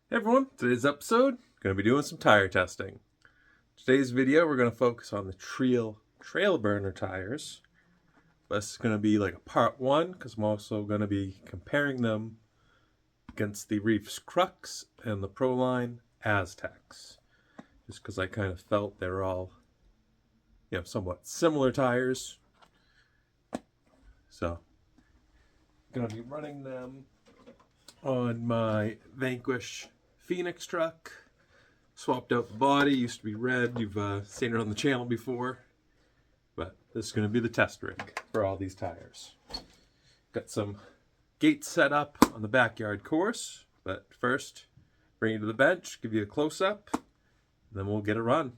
Hey everyone, today's episode, going to be doing some tire testing. Today's video, we're going to focus on the Treal trail burner tires. This is going to be like a part one, because I'm also going to be comparing them against the Reefs Crux and the Proline Aztecs. Just because I kind of felt they're all, somewhat similar tires. So, I'm going to be running them on my Vanquish Phoenix truck. Swapped out the body, used to be red. You've seen it on the channel before. But this is going to be the test rig for all these tires. Got some gates set up on the backyard course. But first, bring you to the bench, give you a close-up, then we'll get a run.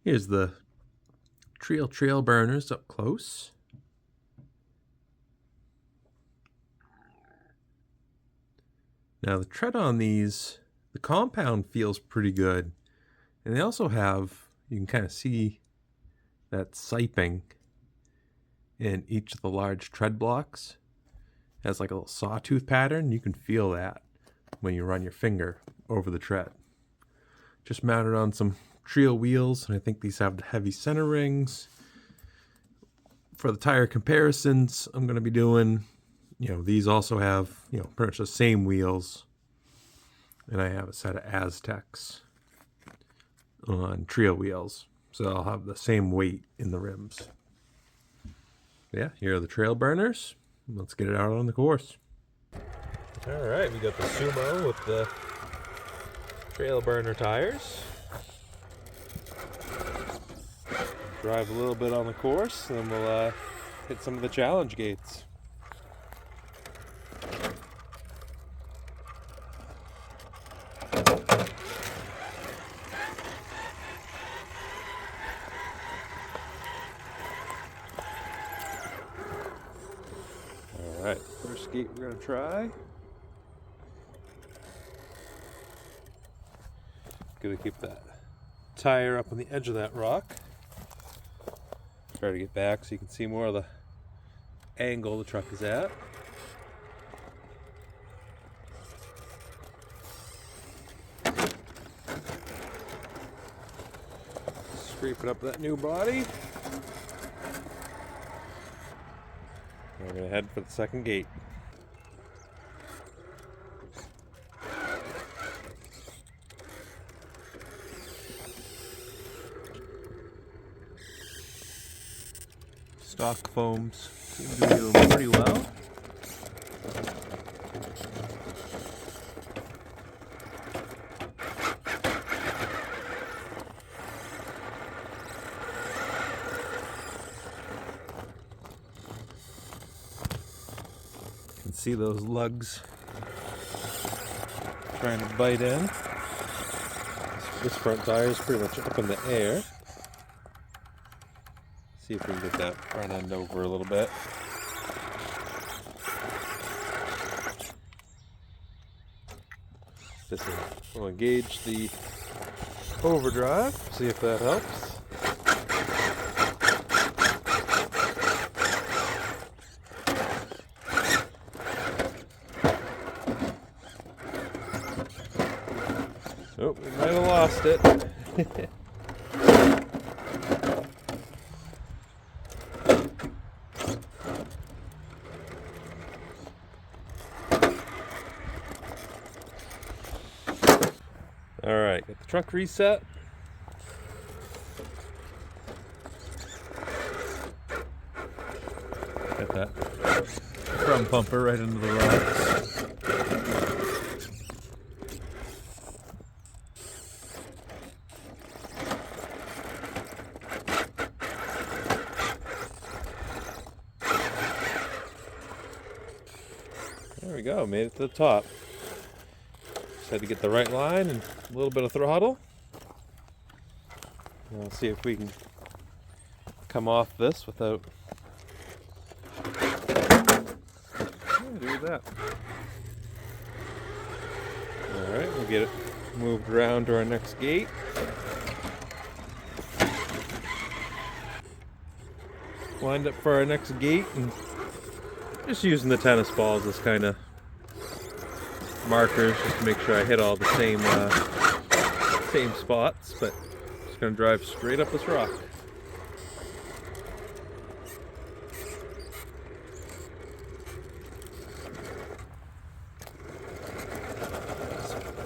Here's the Treal trail burners up close. Now the tread on these, the compound feels pretty good. And they also have, you can kind of see that siping in each of the large tread blocks. It has like a little sawtooth pattern. You can feel that when you run your finger over the tread. Just mounted on some Treal wheels, and I think these have heavy center rings. For the tire comparisons, I'm going to be doing, these also have, pretty much the same wheels. And I have a set of Aztecs on Treal wheels. So I'll have the same weight in the rims. Yeah, here are the trail burners. Let's get it out on the course. All right, we got the Sumo with the trail burner tires. Drive a little bit on the course, and then we'll hit some of the challenge gates. Alright, first gate we're going to try. Going to keep that tire up on the edge of that rock. Try to get back so you can see more of the angle the truck is at. Scraping up that new body. We're going to head for the second gate. Stock foams seem to be doing pretty well. You can see those lugs trying to bite in. This front tire is pretty much up in the air. See if we can get that front end over a little bit. We'll engage the overdrive, see if that helps. Oh, we might have lost it. Alright, get the truck reset. Get that front bumper right into the rocks. There we go, made it to the top. Just had to get the right line and a little bit of throttle. And we'll see if we can come off this without do that. Alright, we'll get it moved around to our next gate. Lined up for our next gate, and just using the tennis balls as kind of markers just to make sure I hit all the same spots, but I'm just going to drive straight up this rock.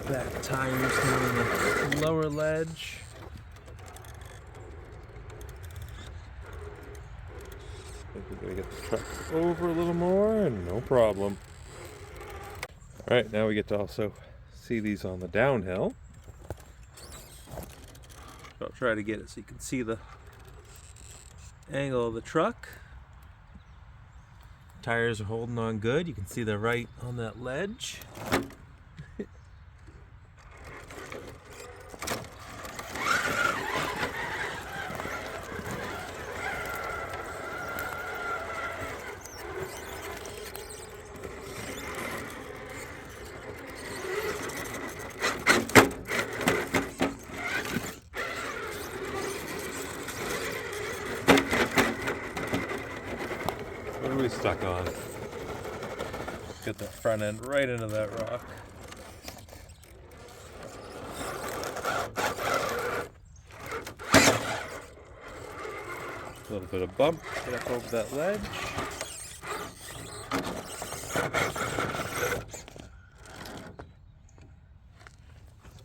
Back tires down on the lower ledge. I think we're going to get the truck over a little more, and no problem. Alright, now we get to also see these on the downhill. So I'll try to get it so you can see the angle of the truck. Tires are holding on good. You can see they're right on that ledge. What are we stuck on? Get the front end right into that rock. A little bit of bump, get up over that ledge.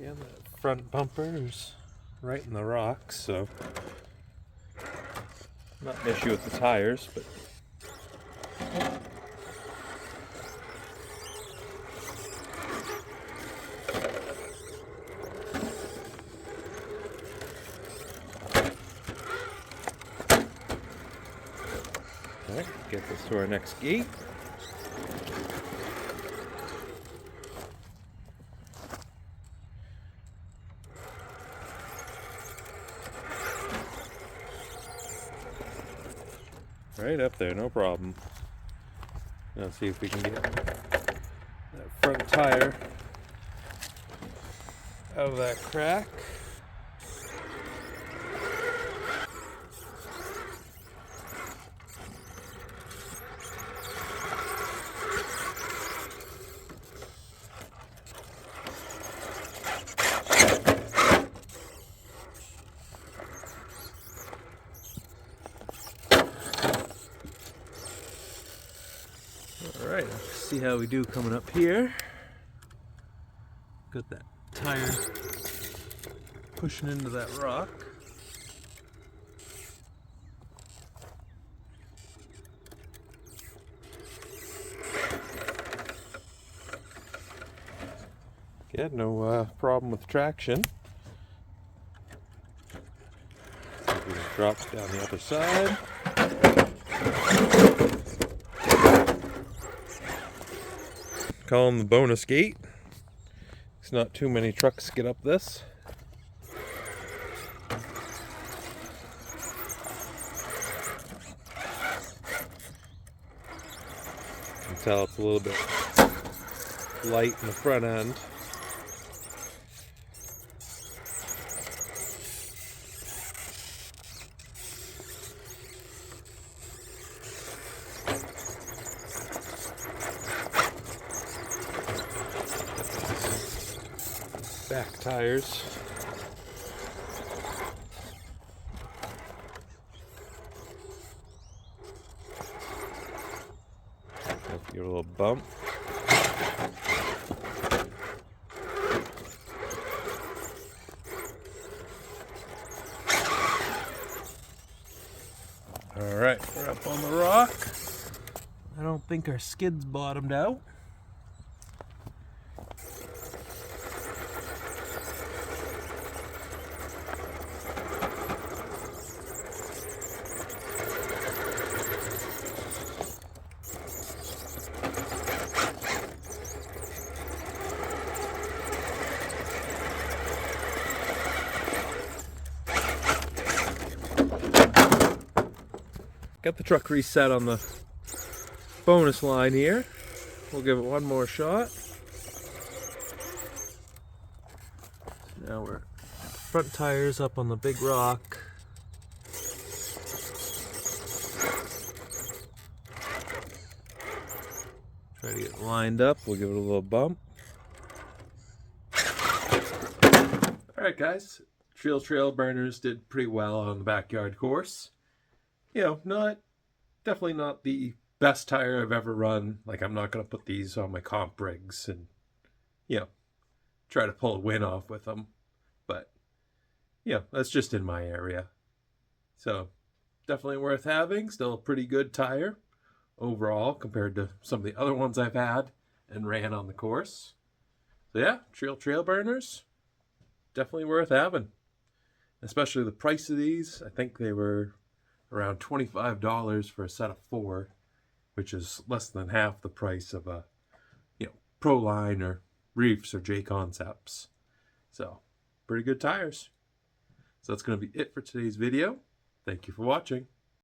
Yeah, that front bumper is right in the rocks, so not an issue with the tires, but alright, get this to our next gate. Right up there, no problem. Now see if we can get that front tire out of that crack. Alright, let's see how we do coming up here. Got that tire pushing into that rock. Yeah, no problem with traction. See if we can drop down the other side. Call them the bonus gate. It's not too many trucks get up this. You can tell it's a little bit light in the front end. Back tires. Give it a little bump. Alright, we're up on the rock. I don't think our skid's bottomed out. Got the truck reset on the bonus line here. We'll give it one more shot. Now we're front tires up on the big rock. Try to get lined up. We'll give it a little bump. Alright guys, Treal trail burners did pretty well on the backyard course. You know, definitely not the best tire I've ever run. Like, I'm not going to put these on my comp rigs and, try to pull a win off with them. But, that's just in my area. So, definitely worth having. Still a pretty good tire overall compared to some of the other ones I've had and ran on the course. So yeah, Treal trail burners, definitely worth having. Especially the price of these. I think they were around $25 for a set of 4, which is less than half the price of a, Proline or Reefs or J Concepts. So, pretty good tires. So that's going to be it for today's video. Thank you for watching.